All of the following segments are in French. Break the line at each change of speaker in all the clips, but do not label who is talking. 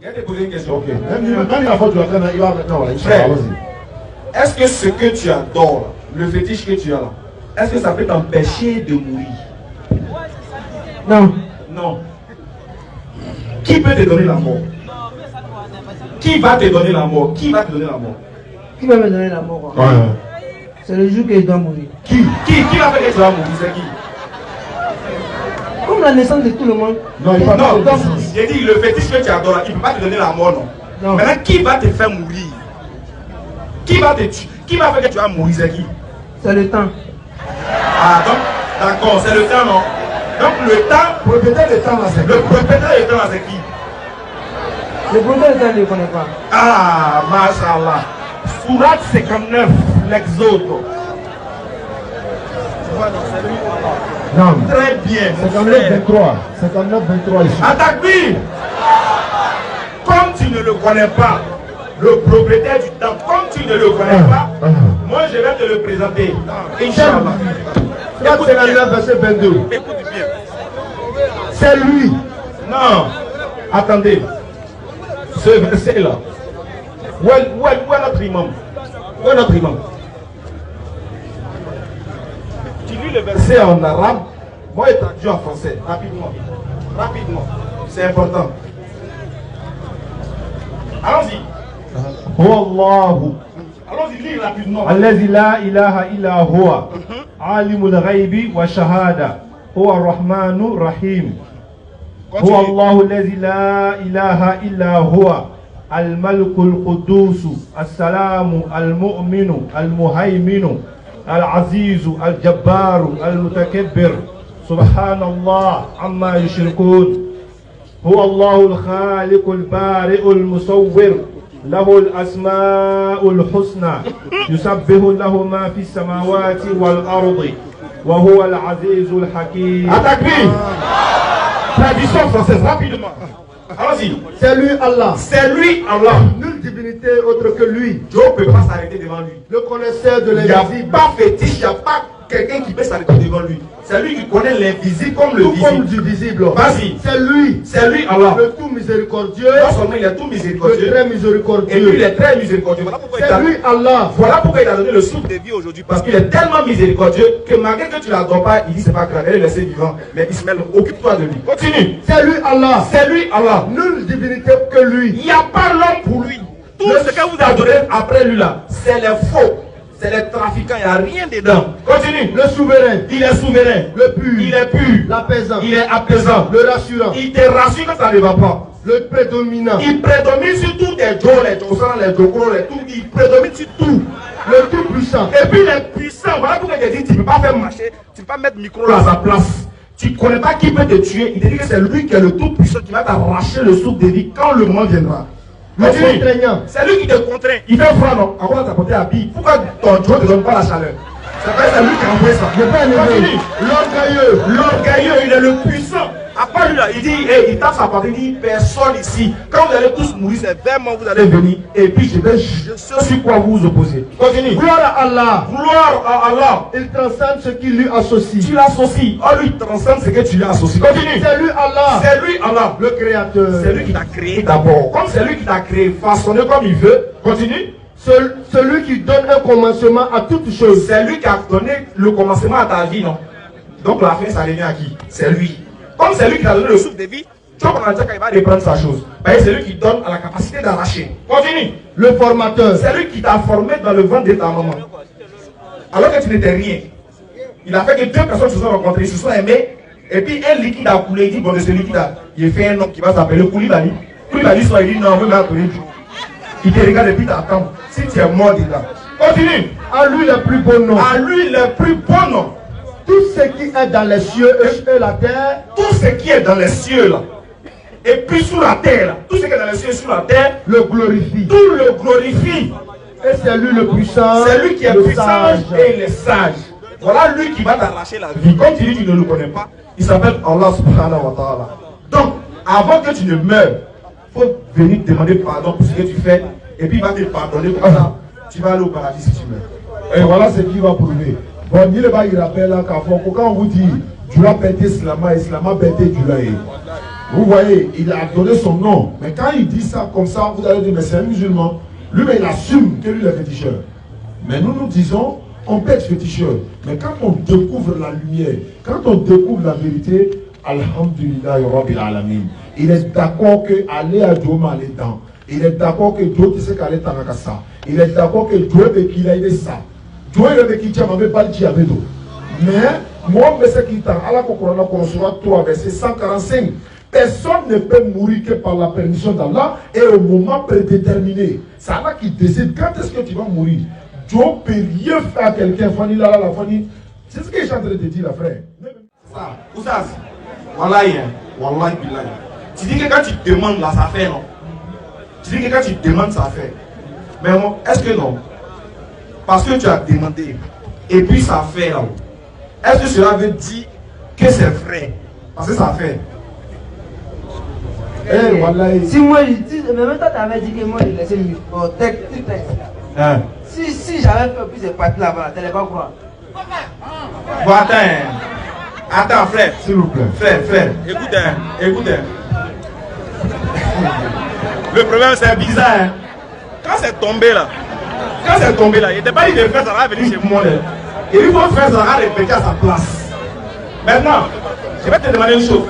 Il a déposé une question.
Ok. Quand il a fait du latin, il va maintenant.
Est-ce que ce que tu adores, le fétiche que tu as là, est-ce que ça peut t'empêcher de mourir?
Non.
Non. Qui peut te donner la mort? Qui va te donner la mort? Qui va te donner la mort?
Qui va me donner la mort?
Ouais.
C'est le jour qu'il doit mourir.
Qui va faire que tu vas mourir? C'est qui?
Comme la naissance de tout le monde.
Non, il va pas.
Non, j'ai dit le fétiche que tu adores, il ne peut pas te donner la mort, non. Maintenant, qui va te faire mourir? Qui va faire que tu vas mourir? C'est qui?
C'est le temps.
Ah, donc, d'accord, c'est le temps, non? Donc, le temps,
Propriétaire de temps, là, c'est
le propriétaire du temps, là, c'est qui?
Le propriétaire du temps, je ne connais pas.
Ah, mashallah. Surat 59, l'Exode.
Non.
Très bien.
59-23. 59-23 ici.
Attaque-lui. Comme tu ne le connais pas, le propriétaire du temps, comme tu ne le connais pas, moi je vais te le présenter. Inch'Allah.
Surat 59, verset 22.
Écoute bien.
C'est lui.
Non. Attendez. Ce verset-là. Où est notre imam? Où est notre imam? Tu lis le verset en arabe. Moi, je traduis en français. Rapidement. Rapidement. C'est important. Allons-y.
Wallahu.
Allons-y, lis rapidement.
الذي لا إله إلا هو عالم الغيب والشهادة هو الرحمن الرحيم هو الله الذي لا إله إلا هو الملك القدوس السلام المؤمن المهيمن العزيز الجبار المتكبر سبحان الله عما يشركون هو الله الخالق البارئ المصور له الأسماء الحسنى يسبح له ما في السماوات والأرض وهو العزيز الحكيم.
Attaque-lui. Traduction française, rapidement. Allons-y.
C'est lui Allah.
C'est lui Allah.
Nulle divinité autre que lui.
Dieu ne peut pas s'arrêter devant lui.
Le connaisseur de
Il n'y a
l'invisible.
pas fétiche, il n'y a pas quelqu'un qui peut s'arrêter devant lui. C'est lui qui connaît l'invisible comme le
Tout comme
visible.
du visible.
Vas-y.
C'est lui.
C'est lui Allah.
Le tout miséricordieux.
Non seulement il est tout
Le
miséricordieux,
très
et lui il
miséricordieux.
est très miséricordieux. Voilà pourquoi
C'est lui Allah.
il a donné le souffle de vie aujourd'hui. Parce qu'il est tellement miséricordieux que malgré que tu ne l'adores pas, il dit c'est pas grave, elle est laissée vivant. Mais Ismaël, occupe-toi de lui. Continue.
C'est lui Allah.
C'est lui Allah.
Nulle divinité que lui.
Il n'y a pas l'homme pour lui. Tout ce que vous adorez après lui là, c'est les faux. C'est les trafiquants, il n'y a rien dedans. Continue.
Le souverain.
Il est souverain.
Le pur.
Il est pur.
L'apaisant.
Il est apaisant.
Le rassurant.
Il te rassure quand ça ne va pas.
Le prédominant.
Il prédomine sur tous les Joe, les Josan, les Jokro, les tout. Il prédomine sur tout.
Le tout puissant.
Et puis les puissants, voilà pourquoi il dit tu ne peux pas faire marcher, tu ne peux pas mettre le micro là à sa place. Tu ne connais pas qui peut te tuer. Il te dit que c'est lui qui est le tout puissant qui va t'arracher le souffle de vie quand le moment viendra.
Le contraignant.
C'est lui qui te contraint. Il fait froid, non? À quoi t'as porté à bille? Pourquoi ton Dieu ne te donne pas la chaleur? C'est lui qui a envoyé ça.
L'orgueilleux.
L'orgueilleux, il est le puissant. À part lui là, il dit, hey, il tape sa porte, il dit, personne ici. Quand vous allez tous mourir, c'est vers moi vous allez venir. Et puis je sais sur quoi vous vous opposez. Continue.
Gloire à Allah.
Gloire à Allah.
Il transcende ce qui lui associe.
Tu l'associes. Oh, lui, il transcende ce que tu lui associes. Continue.
C'est lui Allah.
C'est lui Allah.
Le créateur.
C'est lui qui t'a créé d'abord. Comme c'est lui qui t'a créé, façonné comme il veut. Continue.
Celui qui donne un commencement à toutes choses.
C'est lui qui a donné le commencement à ta vie, non? Donc la fin, ça revient à qui? C'est lui. Comme c'est lui qui t'a donné le souffle de vie, tu vois qu'on a dit qu'il va reprendre sa chose. C'est lui qui donne à la capacité d'arracher. Continue.
Le formateur.
C'est lui qui t'a formé dans le ventre de ta maman. Alors que tu n'étais rien. Il a fait que deux personnes se sont rencontrées, se sont aimées. Et puis un liquide a coulé. Il dit, bon, de ce liquide là, il fait un homme qui va s'appeler Koulibaly. Koulibaly soit il dit, non, on veut m'appeler. Il te regarde et puis t'attend. Si tu es mort dedans. Continue.
À lui le plus beau nom.
À lui le plus beau nom.
Tout ce qui est dans les cieux et la terre.
Tout ce qui est dans les cieux là. Et puis sous la terre là. Tout ce qui est dans les cieux et sous la terre.
Le glorifie.
Tout le glorifie.
Et c'est lui le puissant.
C'est lui qui est puissant et il est sage. Voilà lui qui va t'arracher la vie. Comme tu dis, tu ne le connais pas. Il s'appelle Allah subhanahu wa ta'ala. Donc, avant que tu ne meurs, il faut venir te demander pardon pour ce que tu fais. Et puis il va te pardonner comme ça. Tu vas aller au paradis si tu meurs.
Et voilà ce qu'il va prouver. Bon, il va y rappeler là quand on vous dit, tu vas péter Slama et Slama péter du laï.
Vous voyez, il a donné son nom. Mais quand il dit ça comme ça, vous allez dire, mais c'est un musulman. Lui, il assume que lui, il est féticheur. Mais nous disons, on peut être féticheur. Mais quand on découvre la lumière, quand on découvre la vérité, Alhamdulillah, Rabbil Alamin. Il est d'accord que aller à Dieu m'a les dents. Il est d'accord que Dieu te sait qu'elle est en ça. Il est d'accord que Dieu veut qu'il aille ça. Dieu veut qu'il t'aime avec Balti avec nous. Mais moi, je sais qu'il t'a à la Cocorona Consura 3, verset 145. Personne ne peut mourir que par la permission d'Allah et au moment prédéterminé. C'est Allah qui décide quand est-ce que tu vas mourir. Dieu ne peut rien faire à quelqu'un. Fanny, là, la Fanny. C'est ce que je suis en train de te dire, là, frère.
Ça, Oussaz, wallahi, wallahi, billahi. Tu dis que quand tu demandes là, ça fait non. Tu dis que quand tu demandes, ça fait. Mais est-ce que non? Parce que tu as demandé et puis ça fait là. Est-ce que cela veut dire que c'est vrai? Parce que ça fait.
Eh, wallahi. Si moi je dis, mais même toi tu avais dit que moi je laissais mon texte.
Hein?
Si j'avais fait plus de parties là-bas, tu n'allais pas croire.
Bon, attends, frère.
S'il vous plaît.
Frère. Écoute. Le problème c'est bizarre. Hein? Quand c'est tombé là, il n'était pas dit de faire ça va venir chez moi. Et il faut faire ça va répéter à sa place. Maintenant, je vais te demander une chose.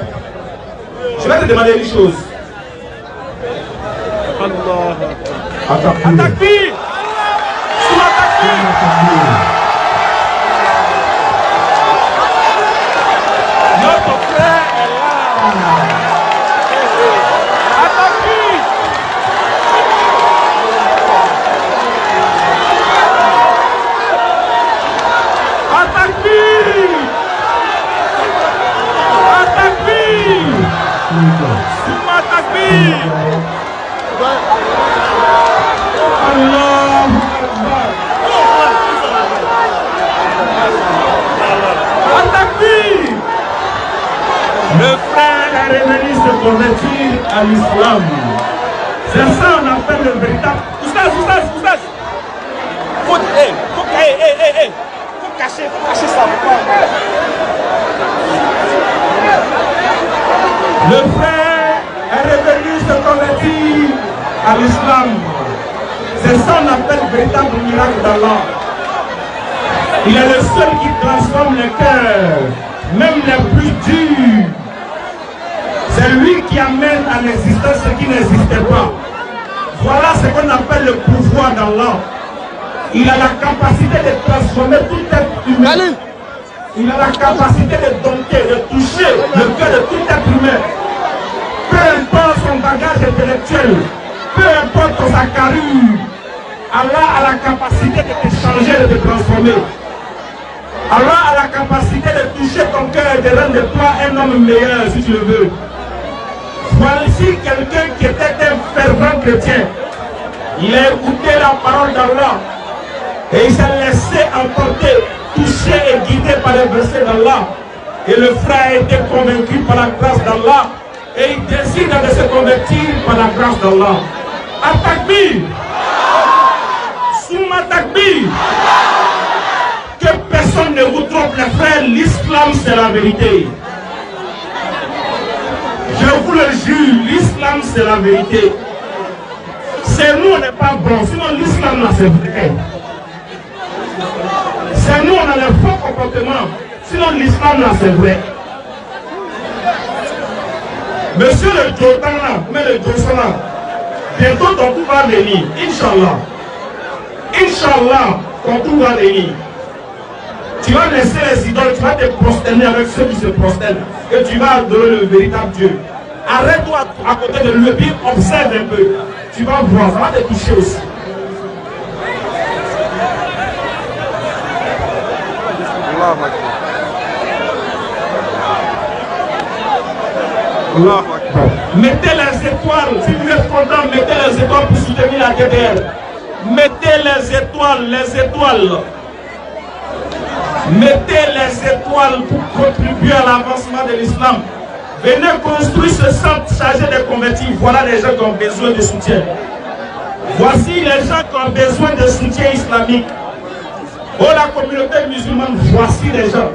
Attaque-lui. Notre frère est là. Attaque-lui. Le frère est revenu se convertir à l'islam. C'est ça on appelle le véritable. Oustaz. Faut cacher ça. Le frère est revenu se convertir à l'islam. C'est ça on appelle le véritable miracle d'Allah. Il est le seul qui transforme les cœurs, même les plus durs. C'est lui qui amène à l'existence ce qui n'existait pas. Voilà ce qu'on appelle le pouvoir d'Allah. Il a la capacité de transformer tout être humain. Il a la capacité de dompter, de toucher le cœur de tout être humain. Peu importe son bagage intellectuel, peu importe sa carrure, Allah a la capacité de te changer, de te transformer. Allah a la capacité de toucher ton cœur et de rendre de toi un homme meilleur si tu le veux. Voici quelqu'un qui était un fervent chrétien. Il a écouté la parole d'Allah et il s'est laissé emporter, touché et guidé par les versets d'Allah. Et le frère a été convaincu par la grâce d'Allah et il décide de se convertir par la grâce d'Allah. Atakbir! Souma takbir! Que personne ne vous trompe les frères, l'islam c'est la vérité. Je vous le jure, l'islam c'est la vérité. C'est nous, on n'est pas bons, sinon l'islam là c'est vrai. C'est nous, on a les faux comportements, sinon l'islam là c'est vrai. Monsieur le Jordan là, mais le Jordan là, bientôt ton tour va venir, Inch'Allah. Inch'Allah, ton tour va venir. Tu vas laisser les idoles, tu vas te prosterner avec ceux qui se prosternent et tu vas adorer le véritable Dieu. Arrête-toi à côté de lui et puis observe un peu. Tu vas voir, ça va te toucher aussi. Mettez les étoiles, si vous êtes content, mettez les étoiles pour soutenir la DDR. Mettez les étoiles. Mettez les étoiles pour contribuer à l'avancement de l'islam. Venez construire ce centre chargé de convertis. Voilà les gens qui ont besoin de soutien. Voici les gens qui ont besoin de soutien islamique. Oh la communauté musulmane, voici les gens.